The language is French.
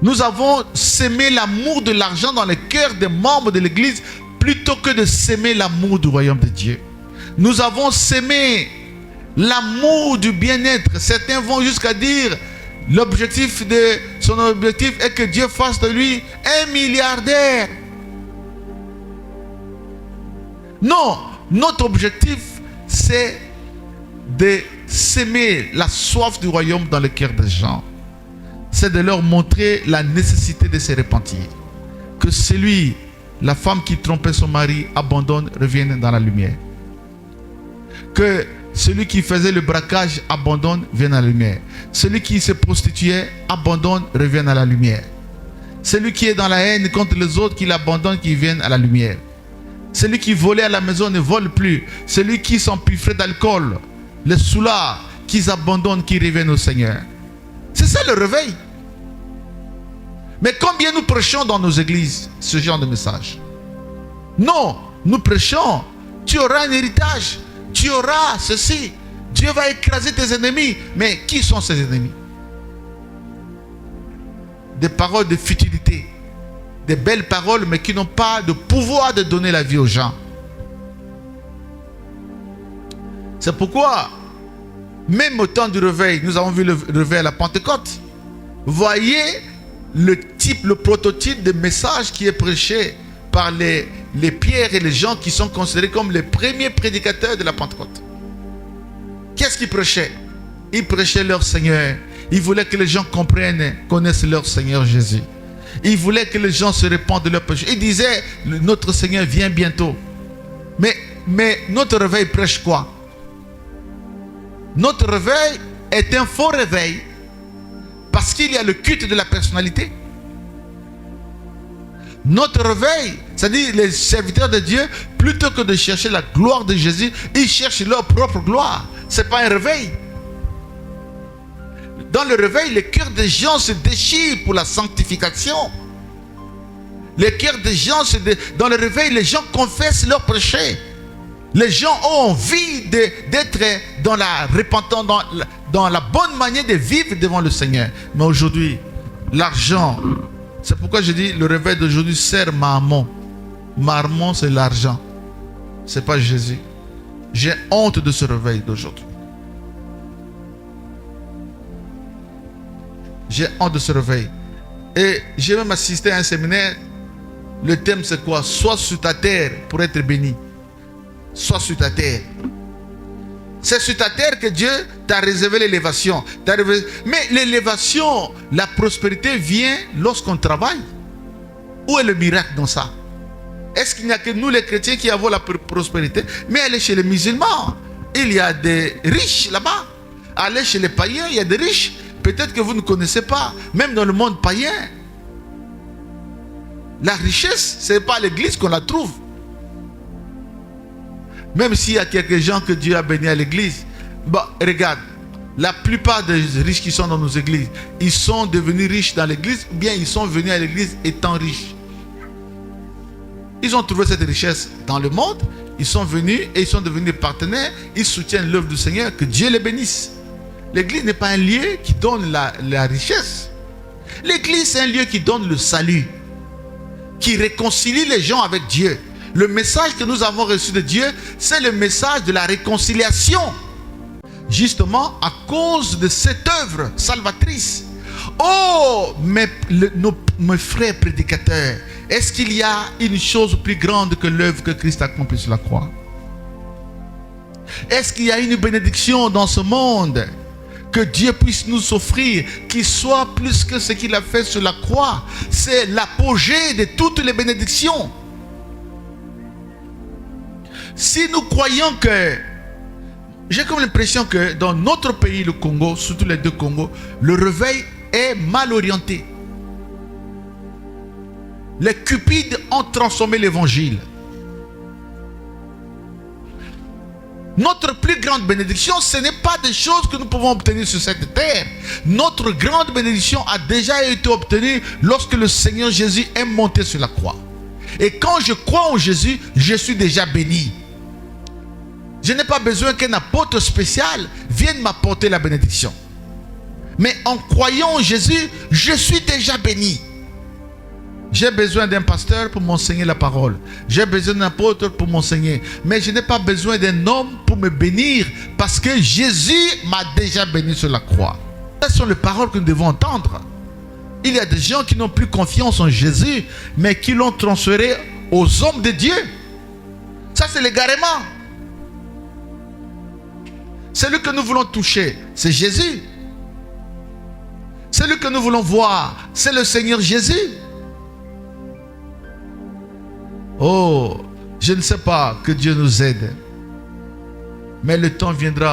Nous avons sémé l'amour de l'argent dans les cœurs des membres de l'Église plutôt que de s'aimer l'amour du royaume de Dieu. Nous avons sémé l'amour du bien-être. Certains vont jusqu'à dire son objectif est que Dieu fasse de lui un milliardaire. Non, notre objectif c'est de s'aimer la soif du royaume dans le cœur des gens. C'est de leur montrer la nécessité de se repentir. Que la femme qui trompait son mari, abandonne, revienne dans la lumière. Que celui qui faisait le braquage, abandonne, vienne à la lumière. Celui qui se prostituait, abandonne, revienne à la lumière. Celui qui est dans la haine contre les autres, qu'il abandonne, qu'il vienne à la lumière. Celui qui volait à la maison ne vole plus. Celui qui s'empiffrait d'alcool, les soulards, qu'ils abandonnent, qu'ils reviennent au Seigneur. C'est ça le réveil. Mais combien nous prêchons dans nos églises ce genre de message? Non, nous prêchons. Tu auras un héritage. Tu auras ceci. Dieu va écraser tes ennemis. Mais qui sont ces ennemis? Des paroles de futilité. Des belles paroles, mais qui n'ont pas de pouvoir de donner la vie aux gens. C'est pourquoi, même au temps du réveil, nous avons vu le réveil à la Pentecôte. Voyez le prototype de message qui est prêché par les Pierre et les gens qui sont considérés comme les premiers prédicateurs de la Pentecôte. Qu'est-ce qu'ils prêchaient? Ils prêchaient leur Seigneur. Ils voulaient que les gens connaissent leur Seigneur Jésus. Ils voulaient que les gens se répandent de leurs péchés. Ils disaient, notre Seigneur vient bientôt. Mais notre réveil prêche quoi? Notre réveil est un faux réveil parce qu'il y a le culte de la personnalité. Notre réveil, c'est-à-dire les serviteurs de Dieu, plutôt que de chercher la gloire de Jésus, ils cherchent leur propre gloire. Ce n'est pas un réveil. Dans le réveil, le cœur des gens se déchire pour la sanctification. Le cœur des gens, dans le réveil, les gens confessent leurs péchés. Les gens ont envie d'être dans la repentance, dans la bonne manière de vivre devant le Seigneur. Mais aujourd'hui, l'argent, c'est pourquoi je dis le réveil d'aujourd'hui sert Mammon. Mammon, c'est l'argent. Ce n'est pas Jésus. J'ai honte de ce réveil d'aujourd'hui. J'ai honte de ce réveil. Et j'ai même assisté à un séminaire. Le thème c'est quoi? Sois sur ta terre pour être béni. Sois sur ta terre. C'est sur ta terre que Dieu t'a réservé l'élévation. Mais l'élévation, la prospérité vient lorsqu'on travaille. Où est le miracle dans ça? Est-ce qu'il n'y a que nous les chrétiens qui avons la prospérité? Mais allez chez les musulmans, il y a des riches là-bas. Allez chez les païens, il y a des riches. Peut-être que vous ne connaissez pas. Même dans le monde païen, la richesse, ce n'est pas à l'église qu'on la trouve. Même s'il y a quelques gens que Dieu a bénis à l'église. Regarde, la plupart des riches qui sont dans nos églises, ils sont devenus riches dans l'église, ou bien ils sont venus à l'église étant riches. Ils ont trouvé cette richesse dans le monde, ils sont venus et ils sont devenus partenaires, ils soutiennent l'œuvre du Seigneur, que Dieu les bénisse. L'église n'est pas un lieu qui donne la richesse. L'église, c'est un lieu qui donne le salut, qui réconcilie les gens avec Dieu. Le message que nous avons reçu de Dieu, c'est le message de la réconciliation. Justement, à cause de cette œuvre salvatrice. Oh, mes frères prédicateurs, est-ce qu'il y a une chose plus grande que l'œuvre que Christ a accomplie sur la croix? Est-ce qu'il y a une bénédiction dans ce monde que Dieu puisse nous offrir, qui soit plus que ce qu'il a fait sur la croix? C'est l'apogée de toutes les bénédictions. Si nous croyons que... J'ai comme l'impression que dans notre pays, le Congo, surtout les deux Congos, le réveil est mal orienté. Les cupides ont transformé l'évangile. Notre plus grande bénédiction, ce n'est pas des choses que nous pouvons obtenir sur cette terre. Notre grande bénédiction a déjà été obtenue lorsque le Seigneur Jésus est monté sur la croix. Et quand je crois en Jésus, je suis déjà béni. Je n'ai pas besoin qu'un apôtre spécial vienne m'apporter la bénédiction. Mais en croyant en Jésus, je suis déjà béni. J'ai besoin d'un pasteur pour m'enseigner la parole. J'ai besoin d'un apôtre pour m'enseigner. Mais je n'ai pas besoin d'un homme pour me bénir parce que Jésus m'a déjà béni sur la croix. Ce sont les paroles que nous devons entendre. Il y a des gens qui n'ont plus confiance en Jésus, mais qui l'ont transféré aux hommes de Dieu. Ça, c'est l'égarement. Celui que nous voulons toucher, c'est Jésus. Celui que nous voulons voir, c'est le Seigneur Jésus. Oh, je ne sais pas, que Dieu nous aide. Mais le temps viendra